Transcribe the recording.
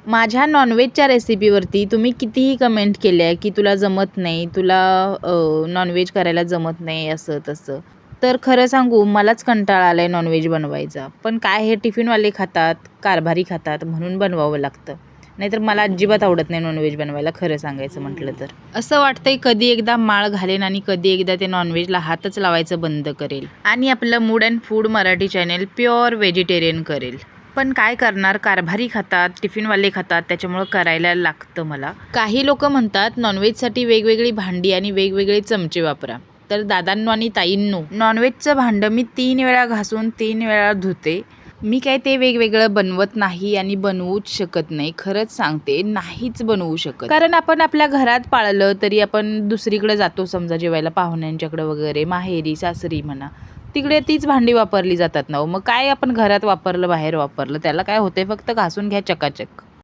माझ्या नॉनव्हेजच्या रेसिपीवरती तुम्ही कितीही कमेंट केल्या की तुला जमत नाही, तुला नॉनव्हेज करायला जमत नाही, असं तसं. तर खरं सांगू मलाच कंटाळा आला आहे नॉनव्हेज बनवायचा. पण काय हे टिफिनवाले खातात, कारभारी खातात म्हणून बनवावं लागतं. नाहीतर मला अजिबात आवडत नाही नॉनव्हेज बनवायला, खरं सांगायचं म्हटलं तर. असं वाटतंय कधी एकदा माळ घालेन आणि कधी एकदा ते नॉनव्हेजला हातच लावायचं बंद करेल आणि आपलं mood and food Marathi channel pure vegetarian करेल. पण काय करणार, कारभारी खातात, टिफिनवाले खातात, त्याच्यामुळं करायला लागतं मला. काही लोक म्हणतात नॉनव्हेजसाठी वेगवेगळी भांडी आणि वेगवेगळे चमचे वापरा. तर दादांनो आणि ताईंनो, नॉनव्हेजचं भांडं मी 3 वेळा घासून 3 वेळा धुते. मी काय ते वेगवेगळं बनवत नाही आणि बनवूच शकत नाही. खरंच सांगते, नाहीच बनवू शकत. कारण आपण आपल्या घरात पाळलं तरी आपण दुसरीकडे जातो समजा जेवायला, पाहुण्यांच्याकडे वगैरे, माहेरी सासरी म्हणा, तिकडे तीच भांडी वापरली जातात ना. मग काय आपण घरात वापरलं बाहेर वापरलं त्याला काय होतंय, फक्त घासून घ्या चकाचक.